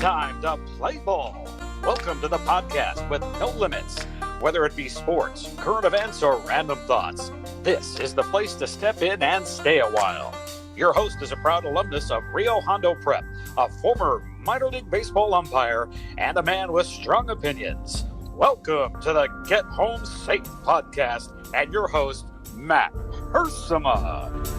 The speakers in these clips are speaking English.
time to play ball. Welcome to the podcast with no limits. Whether it be sports, current events, or random thoughts, this is the place to step in and stay a while. Your host is a proud alumnus of Rio Hondo Prep, a former minor league baseball umpire, and a man with strong opinions. Welcome to the Get Home Safe podcast and your host, Matt Hersema.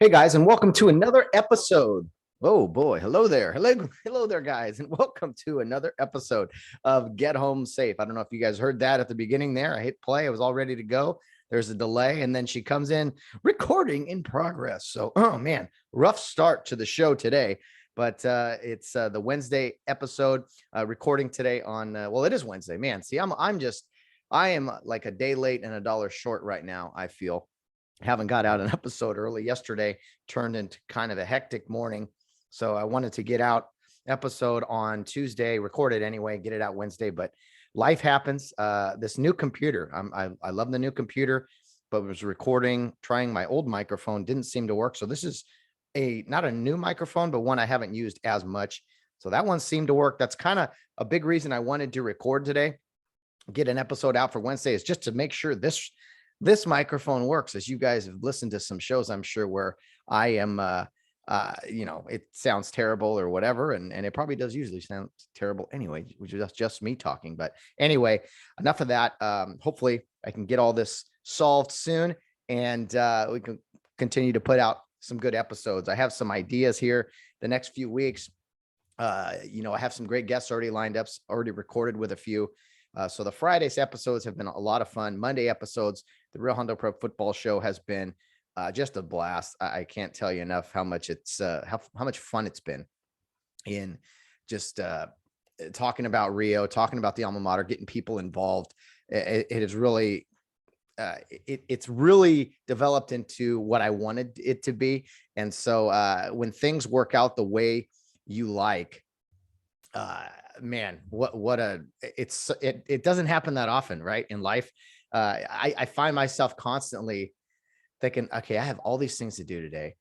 Hey guys, and welcome to another episode. Oh boy, hello there. Hello there, guys, and welcome to another episode of Get Home Safe. I don't know if you guys heard that at the beginning there. I hit play. I was all ready to go. There's a delay, and then she comes in recording in progress. So, oh man, rough start to the show today. But it's the Wednesday episode, recording today on. Well, it is Wednesday, man. See, I am like a day late and a dollar short right now. I feel. Haven't got out an episode early. Yesterday turned into kind of a hectic morning. So I wanted to get out episode on Tuesday, recorded anyway, get it out Wednesday, but life happens. This new computer, I love the new computer, but was recording, trying my old microphone, didn't seem to work. So this is not a new microphone, but one I haven't used as much. So that one seemed to work. That's kind of a big reason I wanted to record today, get an episode out for Wednesday, is just to make sure this microphone works. As you guys have listened to some shows, I'm sure, where I am, it sounds terrible or whatever. And it probably does usually sound terrible anyway, which is just me talking. But anyway, enough of that. Hopefully I can get all this solved soon, and we can continue to put out some good episodes. I have some ideas here the next few weeks. I have some great guests already lined up, already recorded with a few. So the Fridays episodes have been a lot of fun. Monday episodes, the Real Hondo Pro Football Show has been just a blast. I can't tell you enough how much it's how much fun it's been in just talking about Rio, talking about the alma mater, getting people involved. It is really it's really developed into what I wanted it to be. And so when things work out the way you like, man, it doesn't happen that often, right? In life. I find myself constantly thinking, okay, I have all these things to do today,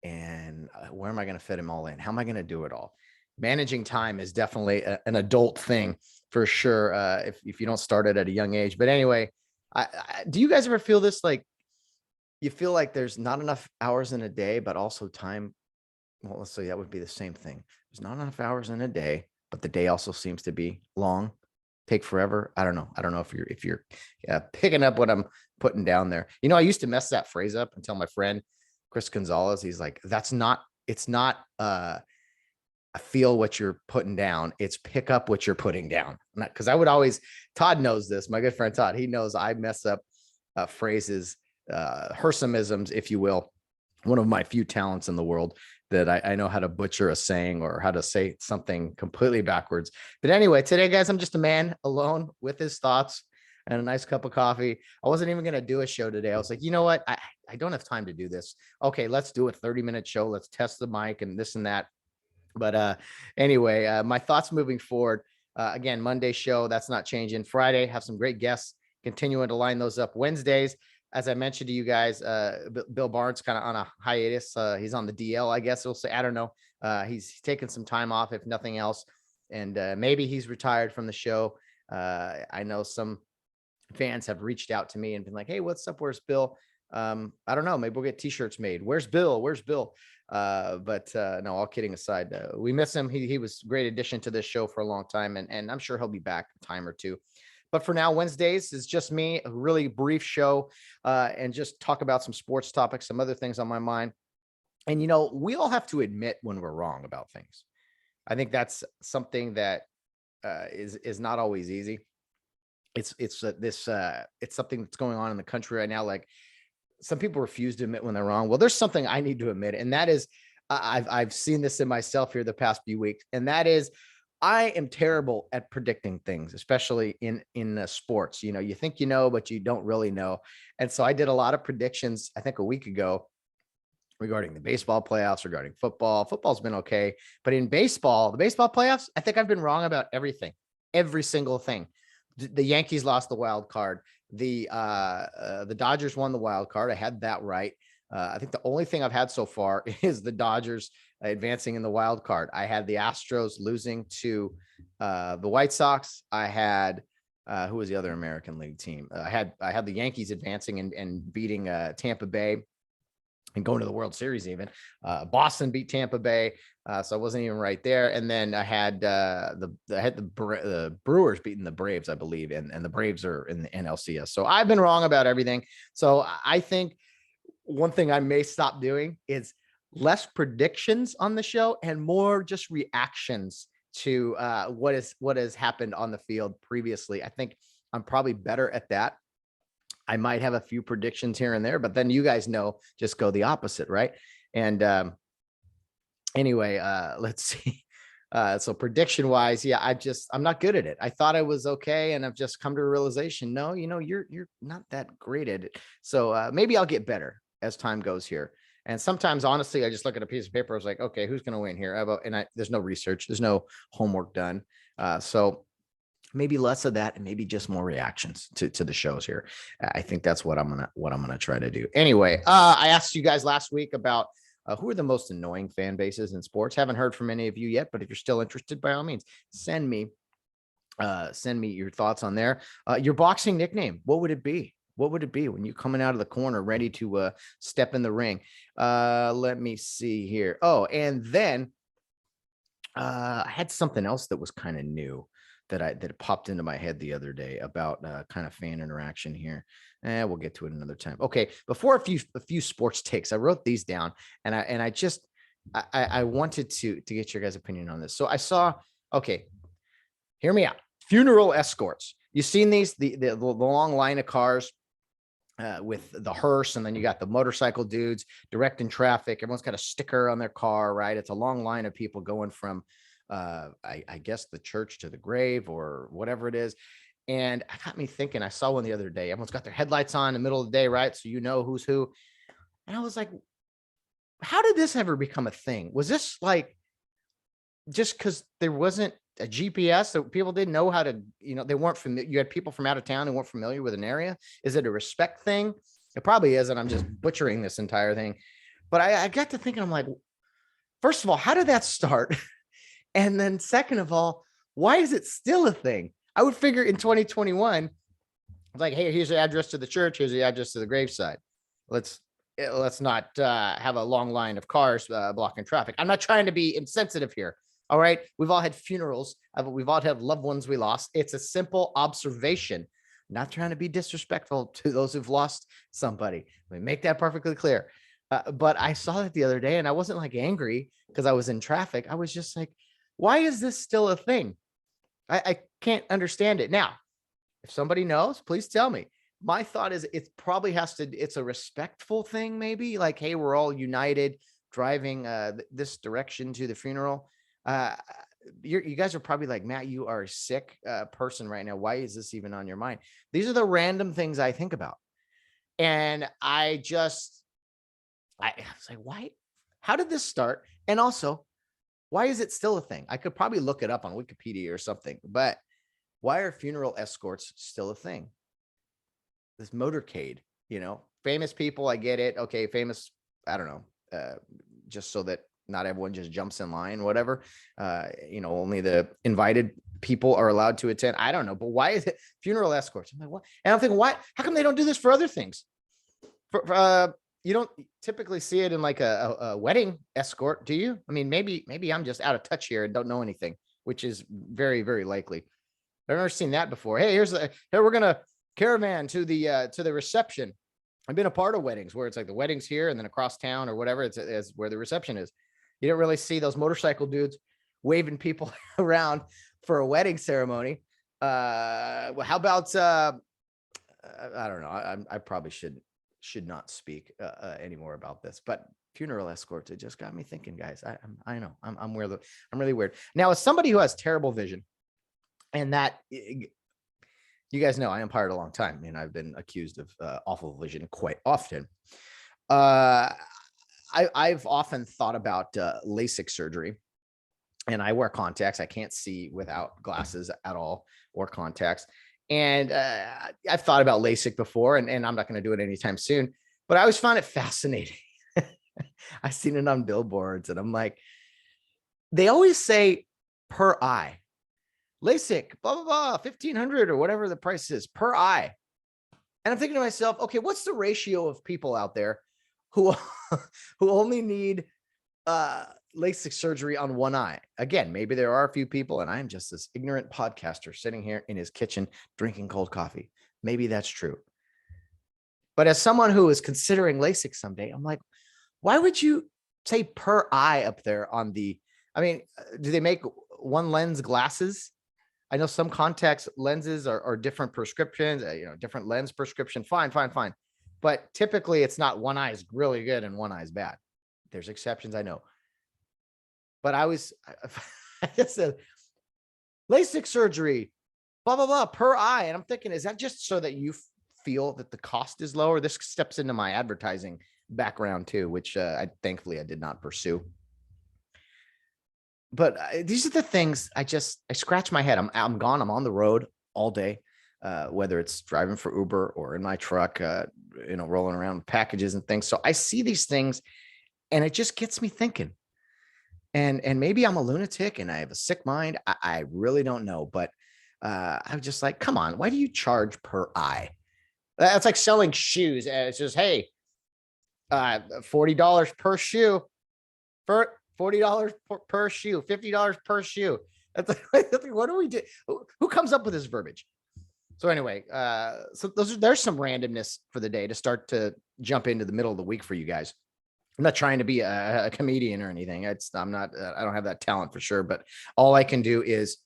and where am I going to fit them all in? How am I going to do it all? Managing time is definitely an adult thing for sure. If you don't start it at a young age. But anyway, do you guys ever feel this, like you feel like there's not enough hours in a day, but also time? Well, let's say that would be the same thing. There's not enough hours in a day, but the day also seems to be long, take forever. I don't know if you're picking up what I'm putting down there. I used to mess that phrase up and tell my friend Chris Gonzalez, he's like, it's not I feel what you're putting down, it's pick up what you're putting down. Because I would always, Todd knows this, my good friend Todd, he knows I mess up phrases, Hersemisms, if you will. One of my few talents in the world that I know how to butcher a saying or how to say something completely backwards. But anyway, today, guys, I'm just a man alone with his thoughts and a nice cup of coffee. I wasn't even going to do a show today. I was like, you know what? I don't have time to do this. Okay, let's do a 30-minute show. Let's test the mic and this and that. But anyway, my thoughts moving forward. Again, Monday show, that's not changing. Friday, have some great guests, continuing to line those up. Wednesdays, as I mentioned to you guys, Bill Barnes kind of on a hiatus. He's on the DL, I guess we'll say. I don't know. He's taking some time off, if nothing else. And maybe he's retired from the show. I know some fans have reached out to me and been like, hey, what's up? Where's Bill? I don't know. Maybe we'll get t-shirts made. Where's Bill? But no, all kidding aside, we miss him. He was a great addition to this show for a long time. And I'm sure he'll be back a time or two. But for now, Wednesdays is just me, a really brief show, and just talk about some sports topics, some other things on my mind. And, we all have to admit when we're wrong about things. I think that's something that is not always easy. It's something that's going on in the country right now. Like, some people refuse to admit when they're wrong. Well, there's something I need to admit, and that is I've seen this in myself here the past few weeks, and that is I am terrible at predicting things, especially in sports. You think but you don't really know. And so I did a lot of predictions, I think a week ago, regarding the baseball playoffs, regarding football. Football's been okay. But in baseball, the baseball playoffs, I think I've been wrong about everything, every single thing. The Yankees lost the wild card. The Dodgers won the wild card. I had that right. I think the only thing I've had so far is the Dodgers advancing in the wild card. I had the Astros losing to the White Sox. I had who was the other American League team? I had the Yankees advancing and beating Tampa Bay and going to the World Series even. Boston beat Tampa Bay, so I wasn't even right there. And then I had the Brewers beating the Braves, I believe, and the Braves are in the NLCS. So I've been wrong about everything. So I think one thing I may stop doing is less predictions on the show and more just reactions to what has happened on the field previously. I think I'm probably better at that. I might have a few predictions here and there, but then you guys know, just go the opposite, right? And anyway, let's see. So prediction wise, yeah, I'm not good at it. I thought I was okay, and I've just come to a realization. No, you're not that great at it. So maybe I'll get better as time goes here. And sometimes, honestly, I just look at a piece of paper. I was like, okay, who's going to win here? There's no research, there's no homework done. So maybe less of that and maybe just more reactions to the shows here. I think that's what I'm gonna try to do. Anyway, I asked you guys last week about who are the most annoying fan bases in sports. Haven't heard from any of you yet, but if you're still interested, by all means, send me your thoughts on there. Your boxing nickname, what would it be? What would it be when you're coming out of the corner ready to step in the ring? Let me see here. Oh, and then I had something else that was kind of new that popped into my head the other day about kind of fan interaction here. We'll get to it another time. Okay, before a few sports takes, I wrote these down, and I wanted to get your guys' opinion on this. So I saw, okay, hear me out. Funeral escorts. You've seen these, the long line of cars with the hearse, and then you got the motorcycle dudes directing traffic. Everyone's got a sticker on their car, right? It's a long line of people going from I guess the church to the grave or whatever it is. And it got me thinking. I saw one the other day. Everyone's got their headlights on in the middle of the day, right? So you know who's who. And I was like, how did this ever become a thing? Was this like just because there wasn't a GPS that people didn't know how to, they weren't familiar. You had people from out of town who weren't familiar with an area. Is it a respect thing? It probably is. And I'm just butchering this entire thing. But I got to thinking, I'm like, first of all, how did that start? And then second of all, why is it still a thing? I would figure in 2021, like, hey, here's the address to the church. Here's the address to the graveside. Let's not have a long line of cars blocking traffic. I'm not trying to be insensitive here. All right. We've all had funerals. We've all had loved ones we lost. It's a simple observation. I'm not trying to be disrespectful to those who've lost somebody. Let me make that perfectly clear. But I saw that the other day, and I wasn't like angry because I was in traffic. I was just like, why is this still a thing? I can't understand it. Now, if somebody knows, please tell me. My thought is it's a respectful thing, maybe like, hey, we're all united driving this direction to the funeral. You guys are probably like, Matt, you are a sick person right now. Why is this even on your mind? These are the random things I think about. And I was like, why? How did this start? And also, why is it still a thing? I could probably look it up on Wikipedia or something, but why are funeral escorts still a thing? This motorcade, famous people, I get it. Okay, famous, I don't know, just so that not everyone just jumps in line, whatever. Only the invited people are allowed to attend. I don't know, but why is it funeral escorts? I'm like, what? And I'm thinking, why? How come they don't do this for other things? You don't typically see it in like a wedding escort, do you? I mean, maybe I'm just out of touch here and don't know anything, which is very, very likely. I've never seen that before. Hey, here we're gonna caravan to the reception. I've been a part of weddings where it's like the wedding's here and then across town or whatever. It's where the reception is. You don't really see those motorcycle dudes waving people around for a wedding ceremony. Well, how about I don't know. I probably should not speak anymore about this, but funeral escorts, it just got me thinking, guys. I know I'm really weird. Now, as somebody who has terrible vision, and that you guys know I umpired a long time, and I've been accused of awful vision quite often. I've often thought about Lasik surgery, and I wear contacts. I can't see without glasses at all or contacts. And I've thought about LASIK before, and I'm not going to do it anytime soon. But I always found it fascinating. I've seen it on billboards and I'm like, they always say per eye. Lasik, blah, blah, blah, 1,500 or whatever the price is per eye. And I'm thinking to myself, okay, what's the ratio of people out there who, who only need LASIK surgery on one eye? Again, maybe there are a few people, and I'm just this ignorant podcaster sitting here in his kitchen drinking cold coffee. Maybe that's true. But as someone who is considering LASIK someday, I'm like, why would you say per eye up there on the, I mean, do they make one lens glasses? I know some contact lenses are different prescriptions, different lens prescription. Fine. But typically it's not one eye is really good and one eye is bad. There's exceptions, I know. But I just said LASIK surgery, blah, blah, blah, per eye. And I'm thinking, is that just so that you feel that the cost is lower? This steps into my advertising background too, which thankfully I did not pursue. But these are the things I scratch my head. I'm gone. I'm on the road all day, whether it's driving for Uber or in my truck, rolling around with packages and things. So I see these things and it just gets me thinking. And maybe I'm a lunatic and I have a sick mind. I really don't know. But I'm just like, come on, why do you charge per eye? That's like selling shoes. And it's just, hey, $40 per shoe. For $40 per shoe, $50 per shoe. That's like, what do we do? Who comes up with this verbiage? So anyway, so there's some randomness for the day to start to jump into the middle of the week for you guys. I'm not trying to be a comedian or anything. I don't have that talent for sure, but all I can do is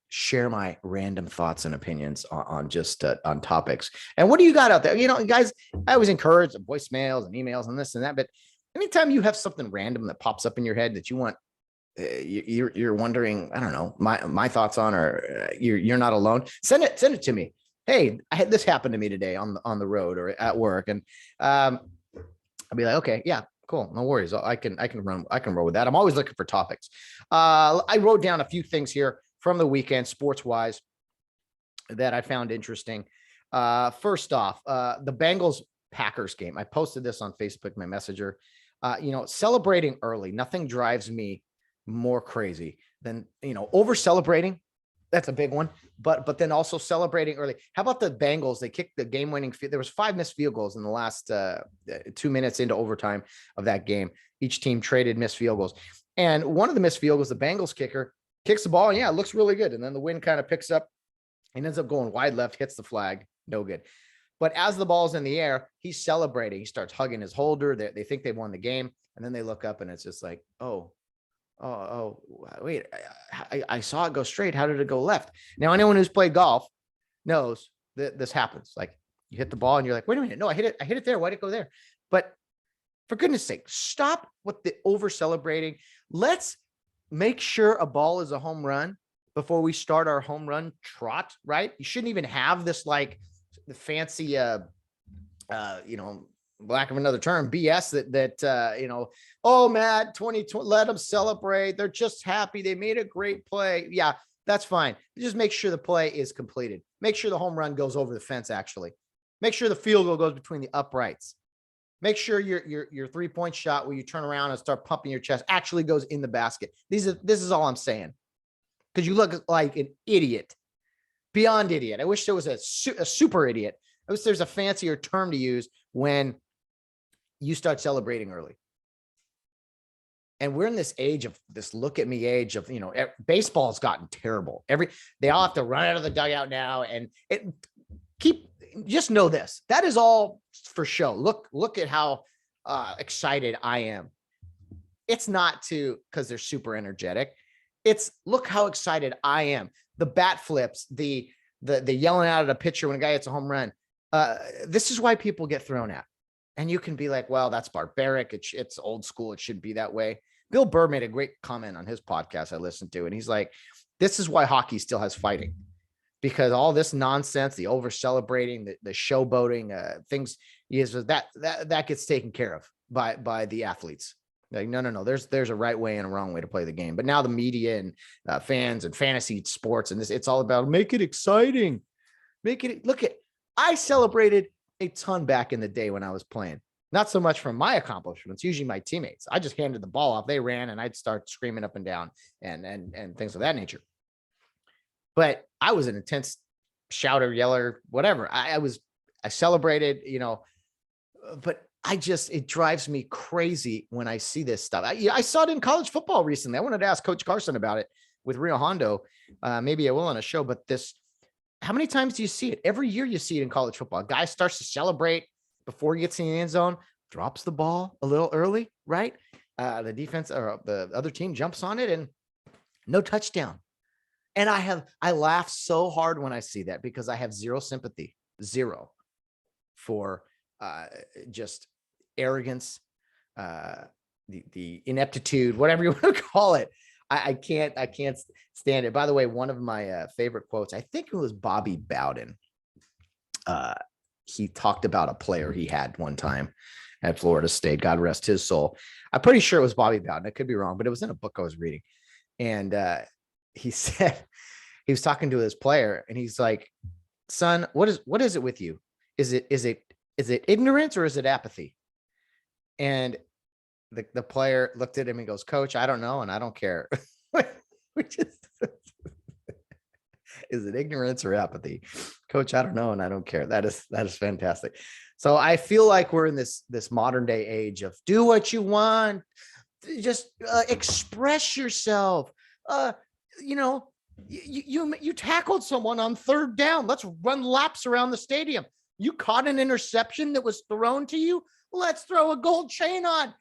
share my random thoughts and opinions on just on topics. And what do you got out there? Guys, I always encourage voicemails and emails and this and that, but anytime you have something random that pops up in your head that you want, you're wondering, I don't know, my thoughts on, or you're not alone, send it to me. Hey, I had this happen to me today on the road or at work, and I'll be like, okay, yeah, cool, no worries. I can roll with that. I'm always looking for topics. I wrote down a few things here from the weekend, sports wise, that I found interesting. First off, the Bengals Packers game. I posted this on Facebook, my messenger. Celebrating early, nothing drives me more crazy than, over celebrating. That's a big one, but then also celebrating early. How about the Bengals? They kicked the game-winning field. There was 5 missed field goals in the last 2 minutes into overtime of that game. Each team traded missed field goals. And one of the missed field goals, the Bengals kicker kicks the ball, and yeah, it looks really good. And then the wind kind of picks up and ends up going wide left, hits the flag, no good. But as the ball's in the air, he's celebrating. He starts hugging his holder. They think they've won the game. And then they look up and it's just like, oh, wait, I saw it go straight. How did it go left? Now, anyone who's played golf knows that this happens. Like, you hit the ball and you're like, wait a minute. No, I hit it there. Why'd it go there? But for goodness sake, stop with the over celebrating. Let's make sure a ball is a home run before we start our home run trot, right? You shouldn't even have this, like, the fancy, lack of another term, BS that oh, Matt, 2020, let them celebrate. They're just happy. They made a great play. Yeah, that's fine. Just make sure the play is completed. Make sure the home run goes over the fence, actually. Make sure the field goal goes between the uprights. Make sure your 3-point shot where you turn around and start pumping your chest actually goes in the basket. This is all I'm saying. Because you look like an idiot. Beyond idiot. I wish there was a super idiot. I wish there's a fancier term to use when you start celebrating early. And we're in this age of this look at me age of, baseball's gotten terrible. They all have to run out of the dugout now, and just know this. That is all for show. Look at how excited I am. It's not because they're super energetic. It's look how excited I am. The bat flips, the yelling out at a pitcher when a guy hits a home run. This is why people get thrown at. And you can be like, well, that's barbaric. It's old school. It should be that way. Bill Burr made a great comment on his podcast I listened to, and he's like, this is why hockey still has fighting, because all this nonsense, the over celebrating, the showboating, things is that gets taken care of by the athletes. Like, no. There's a right way and a wrong way to play the game. But now the media and fans and fantasy sports and this, it's all about make it exciting. I celebrated a ton back in the day when I was playing. Not so much from my accomplishments, usually my teammates. I just handed the ball off. They ran and I'd start screaming up and down and things of that nature. But I was an intense shouter, yeller, whatever. I celebrated, but it drives me crazy when I see this stuff. I saw it in college football recently. I wanted to ask Coach Carson about it with Rio Hondo. Maybe I will on a show, but how many times do you see it? Every year you see it in college football. A guy starts to celebrate before he gets in the end zone, drops the ball a little early, right? The defense or the other team jumps on it and no touchdown. And I laugh so hard when I see that because I have zero sympathy, zero, for just arrogance, the ineptitude, whatever you want to call it. I can't stand it. By the way, one of my favorite quotes, I think it was Bobby Bowden. He talked about a player he had one time at Florida State. God rest his soul. I'm pretty sure it was Bobby Bowden. I could be wrong, but it was in a book I was reading. And he said, he was talking to his player and he's like, son, what is it with you? Is it ignorance or is it apathy? And the player looked at him and goes, Coach, I don't know. And I don't care. Which is it ignorance or apathy? Coach, I don't know. And I don't care. That is fantastic. So I feel like we're in this modern day age of do what you want. Just express yourself. You tackled someone on third down. Let's run laps around the stadium. You caught an interception that was thrown to you. Let's throw a gold chain on.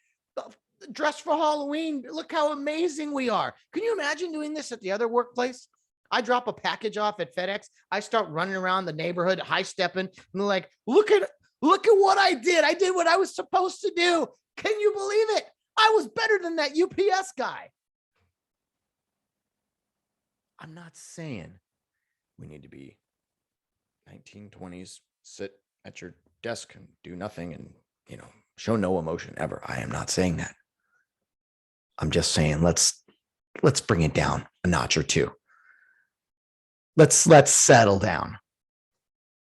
Dress for Halloween. Look how amazing we are. Can you imagine doing this at the other workplace? I drop a package off at FedEx. I start running around the neighborhood, high stepping, and they're like, look at what I did. I did what I was supposed to do. Can you believe it? I was better than that UPS guy. I'm not saying we need to be 1920s, sit at your desk and do nothing and, show no emotion ever. I am not saying that. I'm just saying, let's bring it down a notch or two. Let's settle down.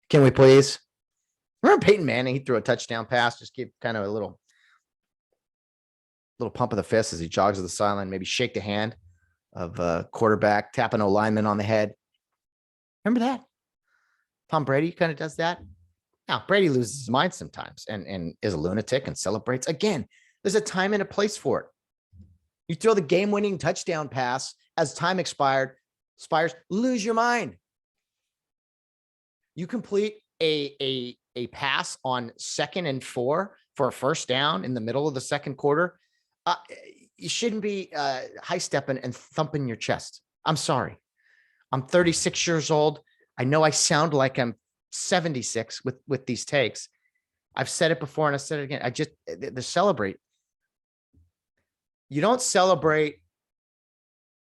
Can we please? Remember Peyton Manning? He threw a touchdown pass, just give kind of a little pump of the fist as he jogs to the sideline, maybe shake the hand of a quarterback, tapping a lineman on the head. Remember that? Tom Brady kind of does that. Now, Brady loses his mind sometimes and is a lunatic and celebrates. Again, there's a time and a place for it. You throw the game-winning touchdown pass as time expires, lose your mind. You complete a pass on 2nd and 4 for a first down in the middle of the second quarter. You shouldn't be high-stepping and thumping your chest. I'm sorry. I'm 36 years old. I know I sound like I'm 76 with these takes. I've said it before and I said it again. The celebrate. You don't celebrate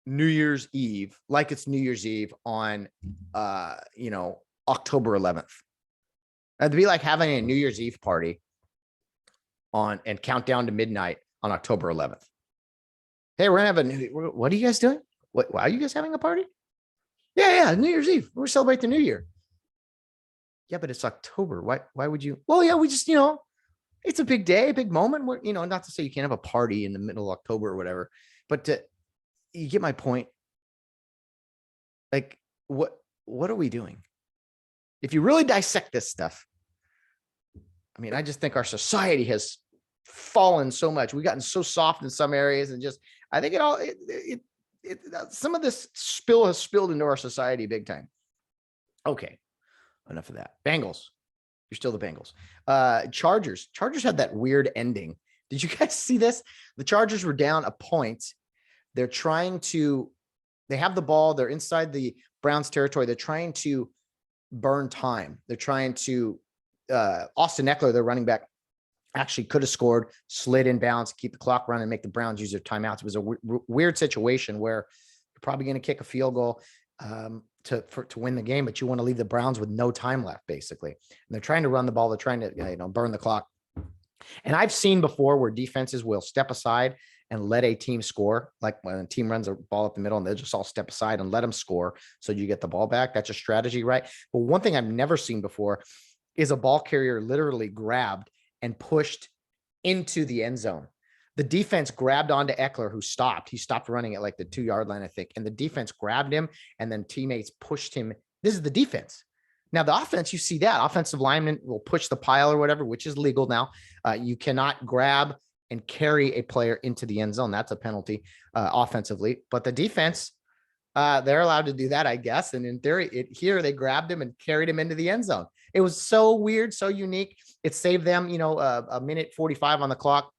New Year's Eve like it's New Year's Eve on, October 11th. It'd be like having a New Year's Eve party and count down to midnight on October 11th. Hey, we're gonna have what are you guys doing? Why are you guys having a party? Yeah, New Year's Eve. We're celebrating the New Year. Yeah, but it's October. Why would you? Well, yeah, we just, it's a big day, a big moment. Where, not to say you can't have a party in the middle of October or whatever, but you get my point. Like, what are we doing? If you really dissect this stuff, I mean, I just think our society has fallen so much. We've gotten so soft in some areas, and just, I think some of this has spilled into our society big time. Okay. Enough of that. Bengals. You're still the Bengals. Chargers. Chargers had that weird ending. Did you guys see this? The Chargers were down a point. They have the ball. They're inside the Browns territory. They're trying to burn time. They're trying to, Austin Eckler, their running back, actually could have scored, slid in bounds, keep the clock running, and make the Browns use their timeouts. It was a weird situation where you're probably going to kick a field goal to win the game, but you want to leave the Browns with no time left, basically. And they're trying to run the ball. They're trying to, burn the clock. And I've seen before where defenses will step aside and let a team score. Like when a team runs a ball up the middle and they'll just all step aside and let them score. So you get the ball back. That's a strategy, right? But one thing I've never seen before is a ball carrier literally grabbed and pushed into the end zone. The defense grabbed onto Eckler, who stopped. He stopped running at like the 2-yard line, I think. And the defense grabbed him, and then teammates pushed him. This is the defense. Now, the offense, you see that. Offensive lineman will push the pile or whatever, which is legal now. You cannot grab and carry a player into the end zone. That's a penalty offensively. But the defense, they're allowed to do that, I guess. And in theory, here they grabbed him and carried him into the end zone. It was so weird, so unique. It saved them, a minute 45 on the clock.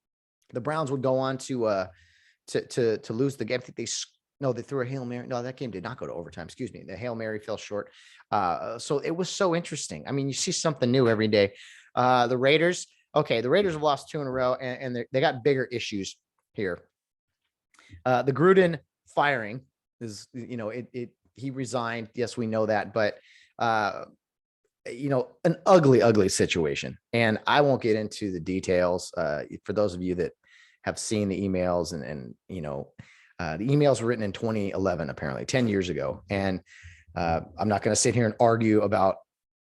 The Browns would go on to lose the game. I think they threw a Hail Mary. No, that game did not go to overtime. Excuse me. The Hail Mary fell short. So it was so interesting. I mean, you see something new every day. The Raiders have lost 2 in a row, and they got bigger issues here. The Gruden firing is, he resigned. Yes, we know that, but an ugly situation. And I won't get into the details. For those of you that have seen the emails and the emails were written in 2011, apparently 10 years ago. And I'm not going to sit here and argue about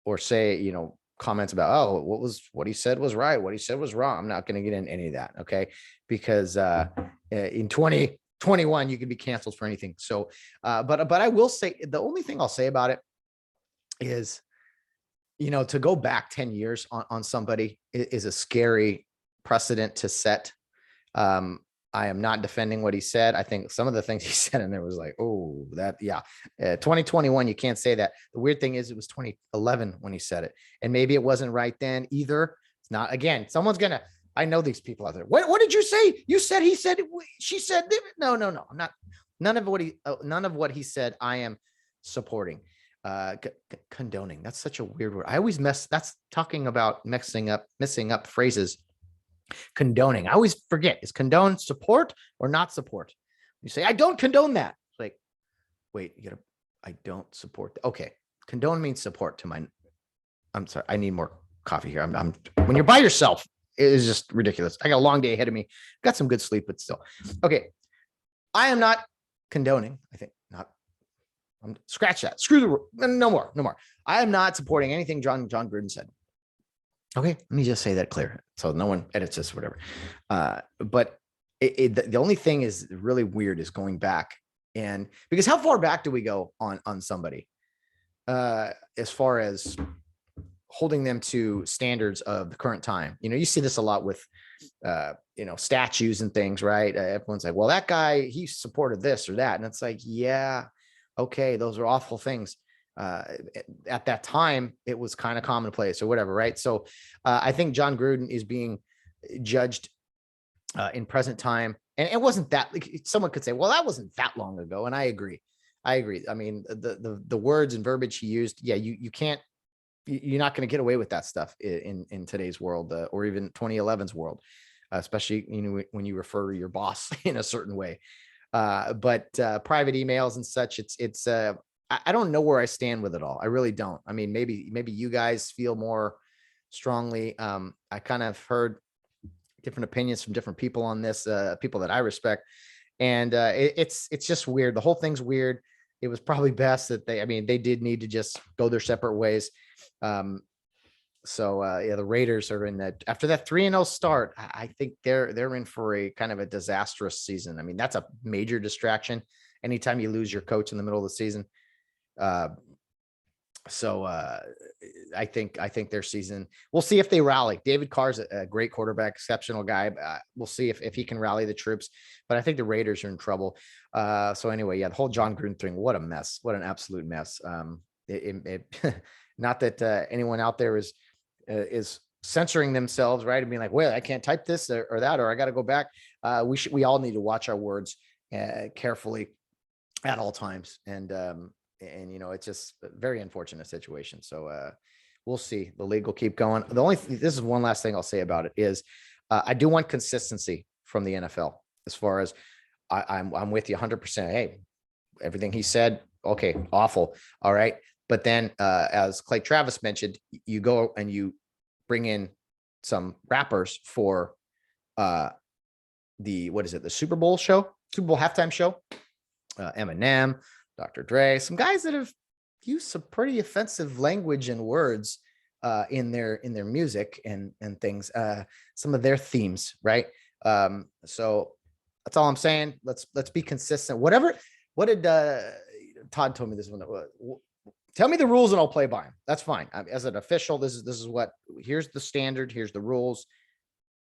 or say, comments about, what he said was right, what he said was wrong. I'm not going to get into any of that. Okay. Because in 2021, you can be canceled for anything. So, but I will say, the only thing I'll say about it is, to go back 10 years on somebody is a scary precedent to set. I am not defending what he said. I think some of the things he said in there was like, 2021, you can't say that. The weird thing is it was 2011 when he said it. And maybe it wasn't right then either. It's not, again, I know these people out there. What did you say? You said, he said, she said, no. I'm not, none of what he said, I am supporting. Condoning. That's such a weird word. I always that's talking about messing up phrases. Condoning. I always forget. Is condone support or not support? You say, I don't condone that. It's like, wait, I don't support. Okay. Condone means support I'm sorry. I need more coffee here. I'm when you're by yourself, it is just ridiculous. I got a long day ahead of me. Got some good sleep, but still. Okay. I am not condoning. I think not. Scratch that. Screw no more. I am not supporting anything John Gruden said. Okay, let me just say that clear, so no one edits this or whatever. But the only thing is really weird is going back, and because how far back do we go on somebody as far as holding them to standards of the current time? You see this a lot with statues and things, right? Everyone's like, well, that guy, he supported this or that, and it's like, yeah. Okay, those are awful things. At that time, it was kind of commonplace or whatever, right? So I think John Gruden is being judged in present time. And it wasn't that, someone could say, well, that wasn't that long ago. And I agree. I mean, the words and verbiage he used, yeah, you can't, you're not going to get away with that stuff in today's world or even 2011's world, especially when you refer to your boss in a certain way. But private emails and such, it's I don't know where I stand with it all. I really don't. I mean, maybe you guys feel more strongly. I kind of heard different opinions from different people on this, people that I respect. And it's just weird. The whole thing's weird. It was probably best that they did need to just go their separate ways. So the Raiders are in that after that 3-0 start. I think they're in for a kind of a disastrous season. I mean, that's a major distraction anytime you lose your coach in the middle of the season. So I think their season, we'll see if they rally. David Carr's a great quarterback, exceptional guy. We'll see if he can rally the troops, but I think the Raiders are in trouble. So anyway, the whole John Gruden thing, what a mess, what an absolute mess. Not that anyone out there is censoring themselves, right? And being like, well, I can't type this or that, or I got to go back. We all need to watch our words carefully at all times. And it's just a very unfortunate situation. So we'll see. The league will keep going. This is one last thing I'll say about it is I do want consistency from the NFL as far as I'm with you 100%. Hey, everything he said, okay, awful. All right. But then as Clay Travis mentioned, you go and you bring in some rappers for the Super Bowl halftime show, Eminem, Dr. Dre, some guys that have used some pretty offensive language and words in their music and things, some of their themes, right? So that's all I'm saying. Let's be consistent. What did Todd told me this one? Tell me the rules and I'll play by them. That's fine. As an official, this is what, here's the standard, here's the rules.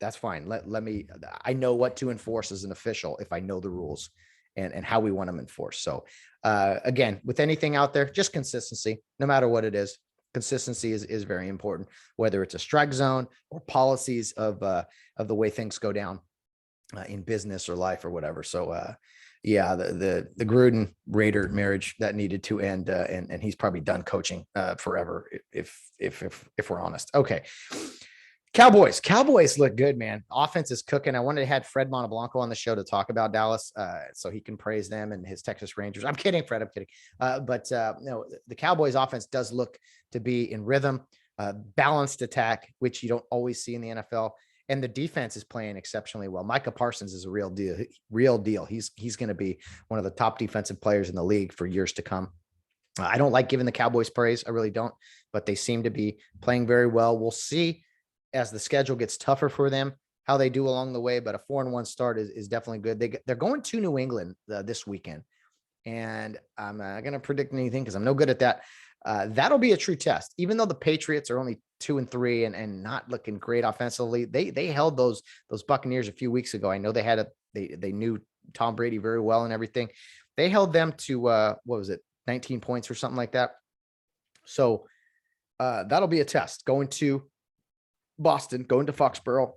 That's fine. Let me, I know what to enforce as an official if I know the rules and how we want them enforced. So again, with anything out there, just consistency, no matter what it is. Consistency is very important, whether it's a strike zone or policies of the way things go down in business or life or whatever. So yeah, the Gruden Raider marriage that needed to end, and he's probably done coaching forever if we're honest. Okay. Cowboys look good, man. Offense is cooking. I wanted to have Fred Monteblanco on the show to talk about Dallas, so he can praise them and his Texas Rangers. I'm kidding, Fred. I'm kidding. But no, the Cowboys offense does look to be in rhythm, balanced attack, which you don't always see in the NFL. And the defense is playing exceptionally well. Micah Parsons is a real deal. He's going to be one of the top defensive players in the league for years to come. I don't like giving the Cowboys praise. I really don't, but they seem to be playing very well. We'll see as the schedule gets tougher for them, how they do along the way, but a 4-1 start is definitely good. They're going to New England this weekend, and I'm not going to predict anything because I'm no good at that. That'll be a true test, even though the Patriots are only 2-3 and not looking great offensively. They held those Buccaneers a few weeks ago. I know they knew Tom Brady very well and everything. They held them to, what was it? 19 points or something like that. So that'll be a test going to Boston, going to Foxborough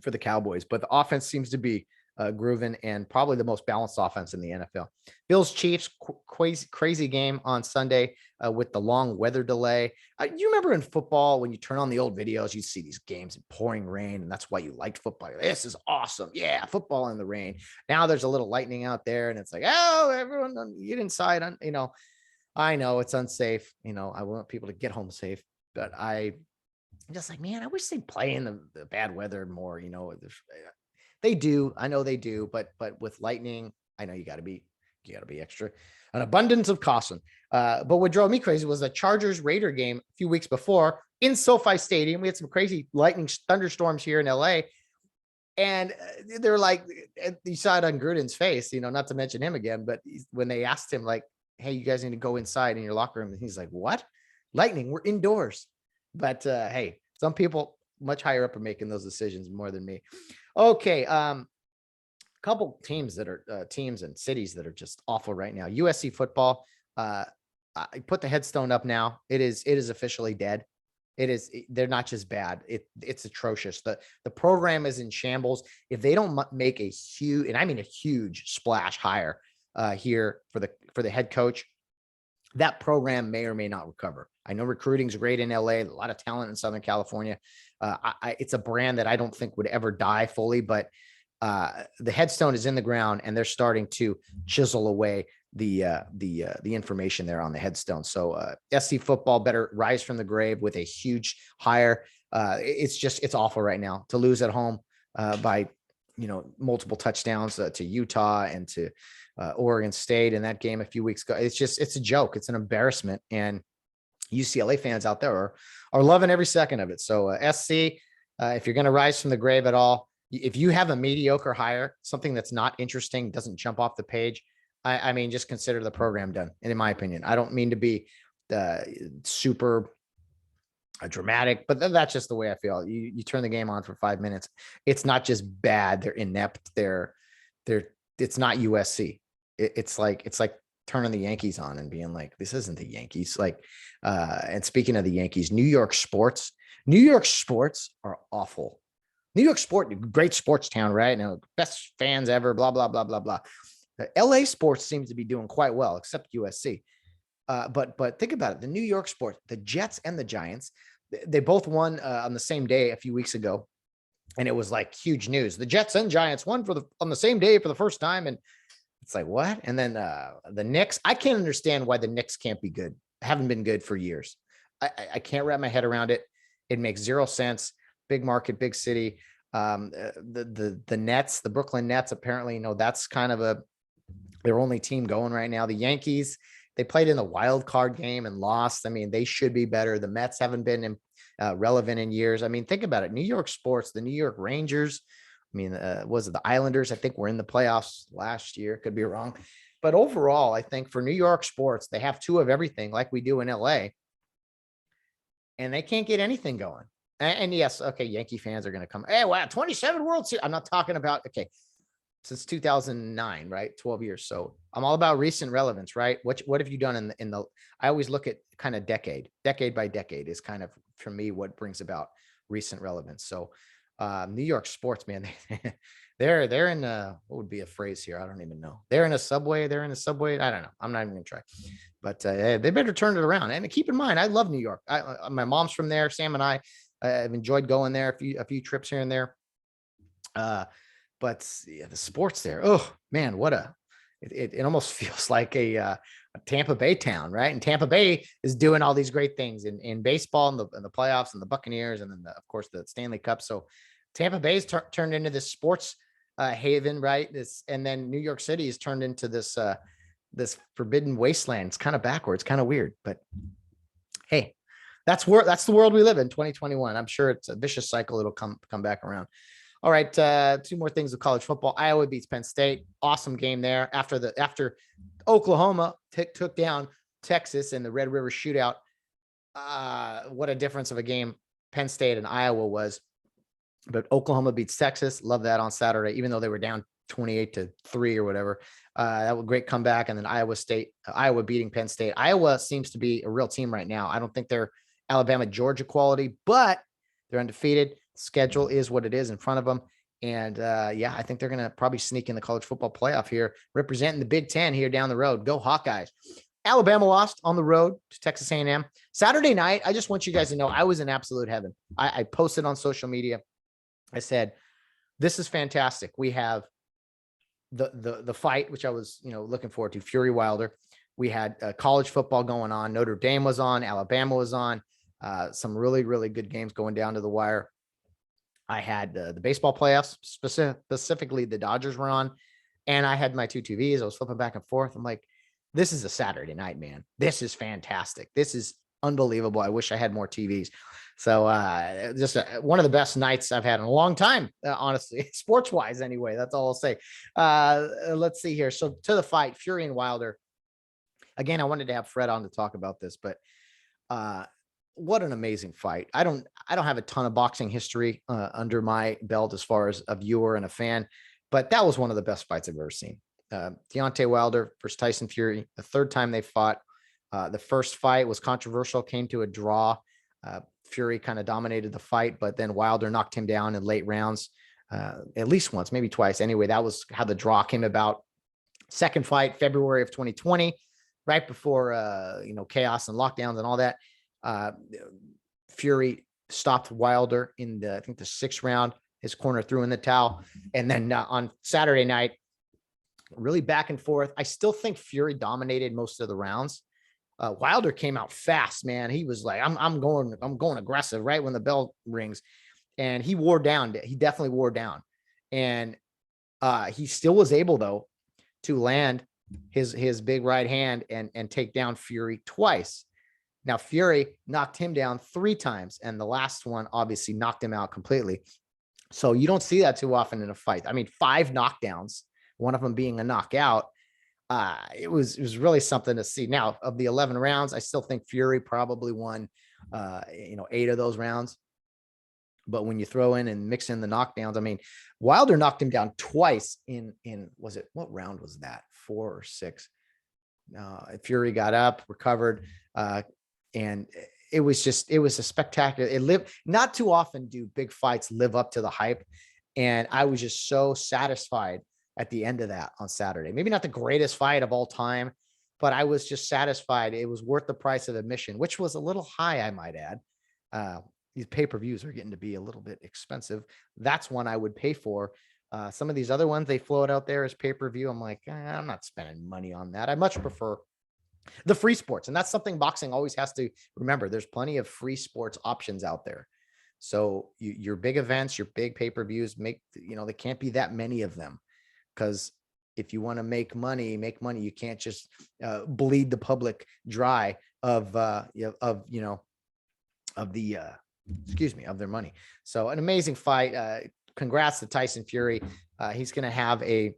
for the Cowboys, but the offense seems to be grooving and probably the most balanced offense in the NFL. Bills Chiefs, crazy game on Sunday with the long weather delay. You remember in football when you turn on the old videos, you see these games in pouring rain, and that's why you liked football. This is awesome. Yeah, football in the rain. Now there's a little lightning out there, and it's like, oh, everyone get inside. I know it's unsafe. I want people to get home safe, but I'm just like, man, I wish they'd play in the bad weather more. They do. I know they do, but with lightning, I know you got to be extra, an abundance of caution. But what drove me crazy was the Chargers Raider game a few weeks before in SoFi Stadium. We had some crazy lightning thunderstorms here in LA. And they're like, you saw it on Gruden's face, not to mention him again, but when they asked him like, hey, you guys need to go inside in your locker room. And he's like, what? Lightning, we're indoors. But hey, some people much higher up are making those decisions more than me. Okay. Couple teams that are teams and cities that are just awful right now. USC football. I put the headstone up now. It is officially dead. They're not just bad. It's atrocious. The program is in shambles. If they don't make a huge, and I mean a huge splash hire here for the head coach, that program may or may not recover. I know recruiting's great in LA, a lot of talent in Southern California. It's a brand that I don't think would ever die fully, but the headstone is in the ground and they're starting to chisel away the information there on the headstone. So SC football better rise from the grave with a huge hire. It's awful right now to lose at home by multiple touchdowns to Utah and to Oregon State in that game a few weeks ago. It's a joke. It's an embarrassment. And UCLA fans out there are loving every second of it. So SC, if you're going to rise from the grave at all, if you have a mediocre hire, something that's not interesting, doesn't jump off the page, I mean, just consider the program done. And in my opinion, I don't mean to be super dramatic, but that's just the way I feel. You turn the game on for 5 minutes. It's not just bad. They're inept. It's not USC. It's like turning the Yankees on and being like, this isn't the Yankees. And speaking of the Yankees, New York sports are awful. New York great sports town, right? Now, best fans ever, blah, blah, blah, blah, blah. The LA sports seems to be doing quite well, except USC. But think about it. The New York sports, the Jets and the Giants, they both won on the same day a few weeks ago. And it was like huge news. The Jets and Giants won on the same day for the first time. And it's like, what? And then the Knicks, I can't understand why the Knicks can't be good. Haven't been good for years. I can't wrap my head around it. It makes zero sense. Big market, big city. The Nets, the Brooklyn Nets, apparently, that's kind of their only team going right now. The Yankees, They played in the wild card game and lost. I mean, they should be better. The Mets haven't been relevant in years. I mean, think about it. New York sports, the New York Rangers. I mean, was it the Islanders? I think were in the playoffs last year. Could be wrong. But overall, I think for New York sports, they have two of everything like we do in LA, and they can't get anything going. And yes, okay, Yankee fans are going to come. Hey, wow, 27 World Series. I'm not talking about, okay, since 2009, right? 12 years. So I'm all about recent relevance, right? What have you done in the, I always look at kind of decade by decade is kind of, for me, what brings about recent relevance. So New York sports, man, they're in what would be a phrase here? I don't even know. They're in a subway. I don't know. I'm not even gonna try, but they better turn it around. And keep in mind, I love New York. My mom's from there. Sam and I have enjoyed going there a few trips here and there. But yeah, the sports there, oh man, it almost feels like a Tampa Bay town, right? And Tampa Bay is doing all these great things in baseball and the playoffs and the Buccaneers, and then of course the Stanley Cup. So Tampa Bay's turned into this sports haven, right? And then New York City has turned into this this forbidden wasteland. It's kind of backwards, kind of weird, but hey, that's the world we live in, 2021. I'm sure it's a vicious cycle. It'll come back around. All right, two more things of college football. Iowa beats Penn State. Awesome game there. After Oklahoma took down Texas in the Red River Shootout. What a difference of a game Penn State and Iowa was. But Oklahoma beats Texas. Love that on Saturday, even though they were down 28-3 or whatever. That was a great comeback. And then Iowa beating Penn State. Iowa seems to be a real team right now. I don't think they're Alabama, Georgia quality, but they're undefeated. Schedule is what it is in front of them. And I think they're going to probably sneak in the college football playoff here, representing the Big Ten here down the road. Go Hawkeyes. Alabama lost on the road to Texas A&M. Saturday night, I just want you guys to know I was in absolute heaven. I posted on social media. I said, this is fantastic. We have the fight, which I was, looking forward to, Fury Wilder. We had college football going on. Notre Dame was on. Alabama was on. Some really, really good games going down to the wire. I had the baseball playoffs, specifically the Dodgers were on, and I had my two TVs. I was flipping back and forth. I'm like, this is a Saturday night, man. This is fantastic. This is unbelievable. I wish I had more TVs. So just one of the best nights I've had in a long time, honestly, sports wise anyway. That's all I'll say. Let's see here. So to the fight, Fury and Wilder. Again, I wanted to have Fred on to talk about this, but what an amazing fight. I don't have a ton of boxing history under my belt as far as a viewer and a fan, but that was one of the best fights I've ever seen. Deontay Wilder versus Tyson Fury, the third time they fought. The first fight was controversial, came to a draw. Fury kind of dominated the fight, but then Wilder knocked him down in late rounds, at least once, maybe twice. Anyway, that was how the draw came about. Second fight, February of 2020, right before chaos and lockdowns and all that. Fury stopped Wilder in I think the 6th round. His corner threw in the towel. And then on Saturday night, really back and forth. I still think Fury dominated most of the rounds. Wilder came out fast, man. He was like, I'm going aggressive right when the bell rings. And he wore down. He definitely wore down. And he still was able, though, to land his big right hand and take down Fury twice. Now, Fury knocked him down 3 times, and the last one obviously knocked him out completely. So you don't see that too often in a fight. I mean, 5 knockdowns, one of them being a knockout. It was really something to see. Now, of the 11 rounds, I still think Fury probably won, 8 of those rounds. But when you throw in and mix in the knockdowns, I mean, Wilder knocked him down twice in what round was that? 4 or 6? Fury got up, recovered, and it was a spectacular. Not too often do big fights live up to the hype. And I was just so satisfied at the end of that on Saturday. Maybe not the greatest fight of all time, but I was just satisfied. It was worth the price of admission, which was a little high, I might add. These pay-per-views are getting to be a little bit expensive. That's one I would pay for. Some of these other ones they float out there as pay-per-view. I'm like, I'm not spending money on that. I much prefer the free sports. And that's something boxing always has to remember. There's plenty of free sports options out there. So your big events, your big pay-per-views, there can't be that many of them, because if you want to make money. You can't just bleed the public dry of their money. So an amazing fight. Congrats to Tyson Fury. He's going to have a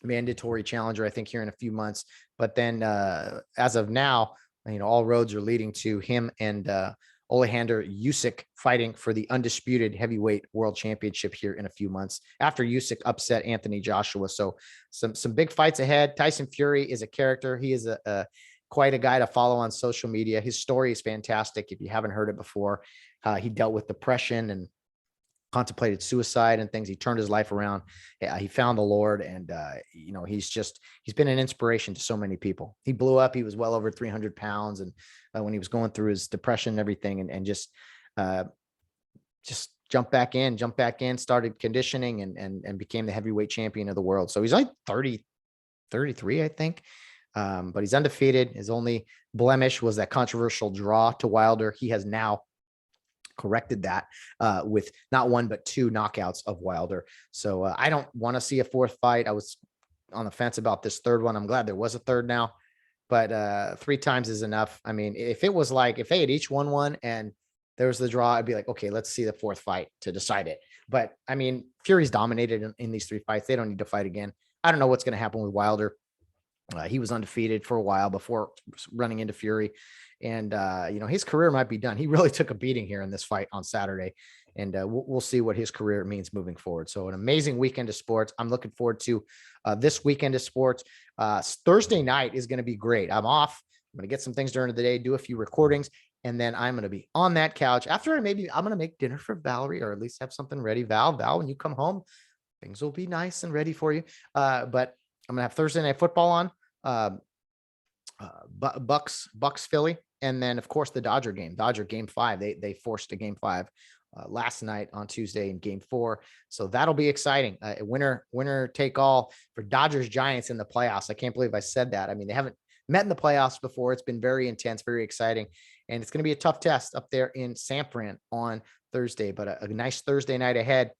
mandatory challenger, I think, here in a few months. But then as of now, all roads are leading to him and Alexander Usyk fighting for the undisputed heavyweight world championship here in a few months after Usyk upset Anthony Joshua. So some big fights ahead. Tyson Fury is a character. He is quite a guy to follow on social media. His story is fantastic. If you haven't heard it before, he dealt with depression and contemplated suicide and things. He turned his life around. He found the Lord, and he's been an inspiration to so many people. He blew up. He was well over 300 pounds, and when he was going through his depression and everything, and just jumped back in, started conditioning, and became the heavyweight champion of the world. So he's like 33, I think. But he's undefeated. His only blemish was that controversial draw to Wilder. He has now corrected that with not one but two knockouts of Wilder. So I don't want to see a fourth fight. I was on the fence about this third one. I'm glad there was a third now, but 3 times is enough. I mean, if it was like if they had each won one and there was the draw, I'd be like, okay, let's see the fourth fight to decide it. But I mean, Fury's dominated in these 3 fights. They don't need to fight again. I don't know what's going to happen with Wilder. He was undefeated for a while before running into Fury. And, his career might be done. He really took a beating here in this fight on Saturday. And we'll see what his career means moving forward. So an amazing weekend of sports. I'm looking forward to this weekend of sports. Thursday night is going to be great. I'm off. I'm going to get some things during the day, do a few recordings, and then I'm going to be on that couch. After I'm going to make dinner for Valerie, or at least have something ready. Val, when you come home, things will be nice and ready for you. But I'm going to have Thursday Night Football on. Bucks Philly, and then of course the Dodger game 5. They forced a game 5 last night on Tuesday in game 4, so that'll be exciting. Winner take all for Dodgers Giants in the playoffs. I can't believe I said that. I mean, they haven't met in the playoffs before. It's been very intense, very exciting, and it's going to be a tough test up there in San Fran on Thursday, but a nice Thursday night ahead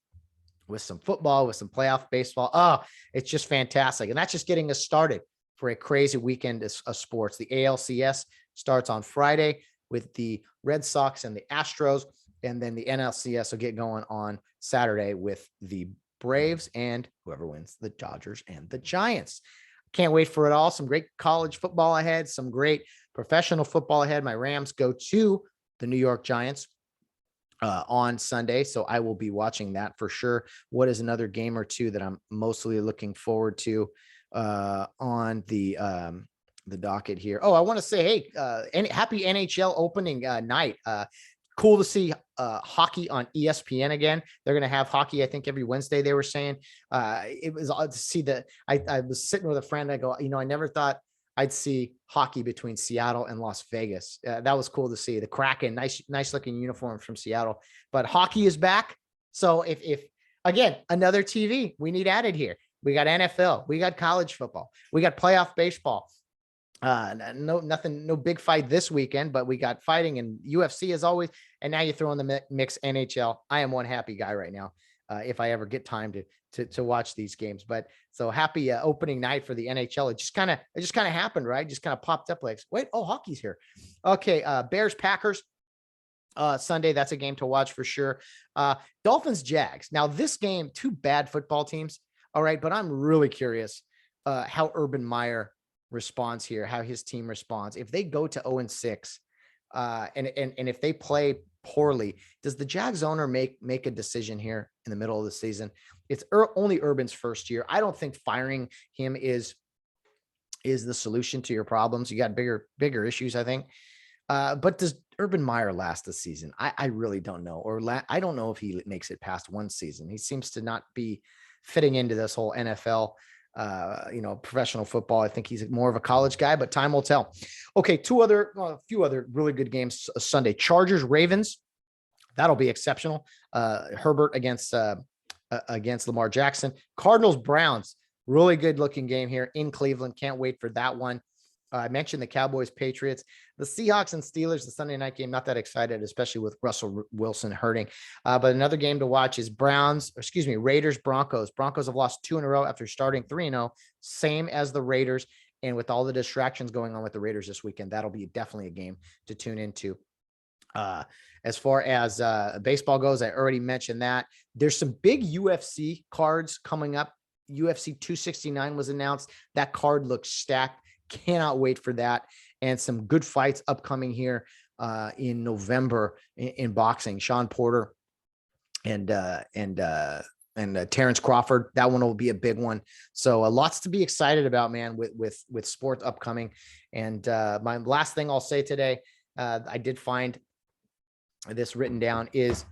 with some football, with some playoff baseball. Oh, it's just fantastic, and that's just getting us started for a crazy weekend of sports. The ALCS starts on Friday with the Red Sox and the Astros, and then the NLCS will get going on Saturday with the Braves and whoever wins, the Dodgers and the Giants. Can't wait for it all. Some great college football ahead, some great professional football ahead. My Rams go to the New York Giants on Sunday, so I will be watching that for sure. What is another game or two that I'm mostly looking forward to on the docket here? Oh, I want to say, hey, happy NHL opening night. Cool to see hockey on ESPN again. They're going to have hockey, I think, every Wednesday, they were saying. It was odd to see that. I was sitting with a friend. I go, I never thought I'd see hockey between Seattle and Las Vegas. That was cool to see. The Kraken, nice looking uniforms from Seattle. But hockey is back. So if again, another TV we need added here. We got NFL, we got college football, we got playoff baseball. No big fight this weekend, but we got fighting and UFC as always. And now you throw in the mix NHL. I am one happy guy right now. If I ever get time to watch these games, but so happy opening night for the NHL. It just kind of happened, right? Just kind of popped up like, wait, oh, hockey's here. Okay. Bears Packers Sunday. That's a game to watch for sure. Dolphins Jags. Now this game, 2 bad football teams. All right. But I'm really curious how Urban Meyer responds here, how his team responds. If they go to 0-6 and if they play poorly, does the Jags owner make a decision here in the middle of the season? It's only Urban's first year. I don't think firing him is the solution to your problems. You got bigger issues, I think. But does Urban Meyer last the season? I really don't know. I don't know if he makes it past one season. He seems to not be fitting into this whole NFL, professional football. I think he's more of a college guy, but time will tell. Okay. A few other really good games Sunday. Chargers, Ravens. That'll be exceptional. Herbert against Lamar Jackson. Cardinals, Browns. Really good looking game here in Cleveland. Can't wait for that one. I mentioned the Cowboys, Patriots, the Seahawks and Steelers, the Sunday night game. Not that excited, especially with Russell Wilson hurting. But another game to watch is Raiders, Broncos. Broncos have lost 2 in a row after starting 3-0, same as the Raiders. And with all the distractions going on with the Raiders this weekend, that'll be definitely a game to tune into. As far as baseball goes, I already mentioned that. There's some big UFC cards coming up. UFC 269 was announced. That card looks stacked. Cannot wait for that. And some good fights upcoming here in November in boxing. Sean Porter and Terrence Crawford. That one will be a big one. So lots to be excited about, man, with sports upcoming. And my last thing I'll say today, I did find this written down, is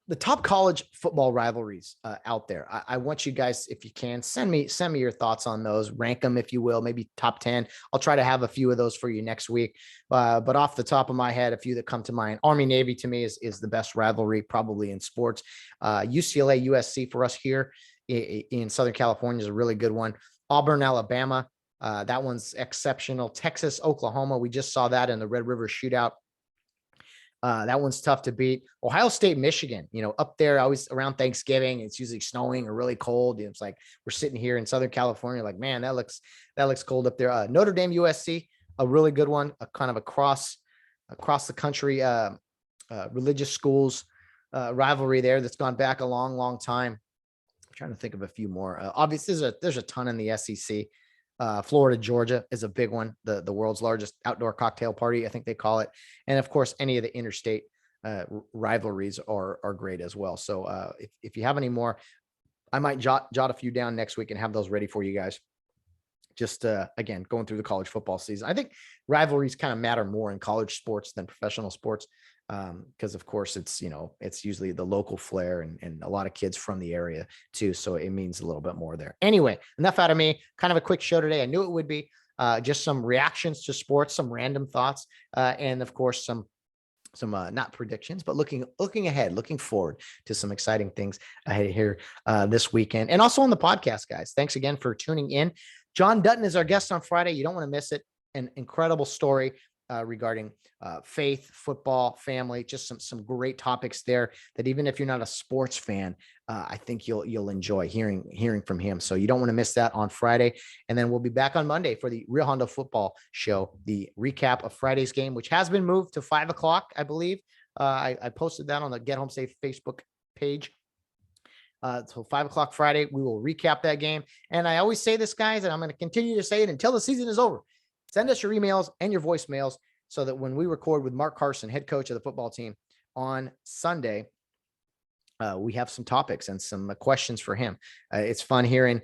the top college football rivalries out there. I want you guys, if you can, send me your thoughts on those. Rank them, if you will, maybe top 10. I'll try to have a few of those for you next week. But off the top of my head, a few that come to mind: Army Navy to me is the best rivalry probably in sports. UCLA USC for us here in Southern California is a really good one. Auburn Alabama, that one's exceptional. Texas Oklahoma, we just saw that in the Red River Shootout. That one's tough to beat. Ohio State, Michigan, up there always around Thanksgiving, it's usually snowing or really cold. It's like we're sitting here in Southern California, like, man, that looks cold up there. Notre Dame, USC, a really good one, a kind of across the country, religious schools rivalry there that's gone back a long, long time. I'm trying to think of a few more. Obviously, there's a ton in the SEC. Florida, Georgia is a big one. The world's largest outdoor cocktail party, I think they call it. And of course, any of the interstate rivalries are great as well. So if you have any more, I might jot a few down next week and have those ready for you guys. Just again, going through the college football season, I think rivalries kind of matter more in college sports than professional sports. Because of course it's usually the local flair and a lot of kids from the area too. So it means a little bit more there. Anyway, enough out of me. Kind of a quick show today. I knew it would be just some reactions to sports, some random thoughts, and of course some not predictions, but looking ahead, looking forward to some exciting things ahead here this weekend. And also on the podcast, guys, thanks again for tuning in. John Dutton is our guest on Friday. You don't want to miss it. An incredible story regarding faith, football, family, just some great topics there that even if you're not a sports fan, I think you'll enjoy hearing from him. So you don't want to miss that on Friday. And then we'll be back on Monday for the Real Hondo Football Show, the recap of Friday's game, which has been moved to 5:00, I believe. I posted that on the Get Home Safe Facebook page. So 5:00 Friday, we will recap that game. And I always say this, guys, and I'm going to continue to say it until the season is over. Send us your emails and your voicemails so that when we record with Mark Carson, head coach of the football team, on Sunday, we have some topics and some questions for him. It's fun hearing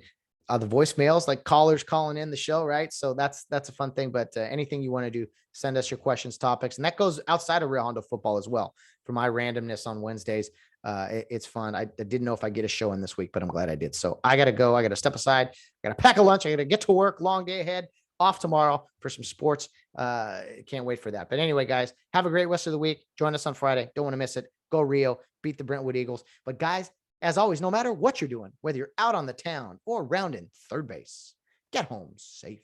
the voicemails, like callers calling in the show, right? So that's a fun thing. But anything you want to do, send us your questions, topics, and that goes outside of Real Hondo Football as well. For my randomness on Wednesdays, it's fun. I didn't know if I get a show in this week, but I'm glad I did. So I got to go. I got to step aside. I got to pack a lunch. I got to get to work. Long day ahead. Off tomorrow for some sports. Can't wait for that. But anyway, guys, have a great rest of the week. Join us on Friday. Don't want to miss it. Go Rio, beat the Brentwood Eagles. But guys, as always, no matter what you're doing, whether you're out on the town or rounding third base, get home safe.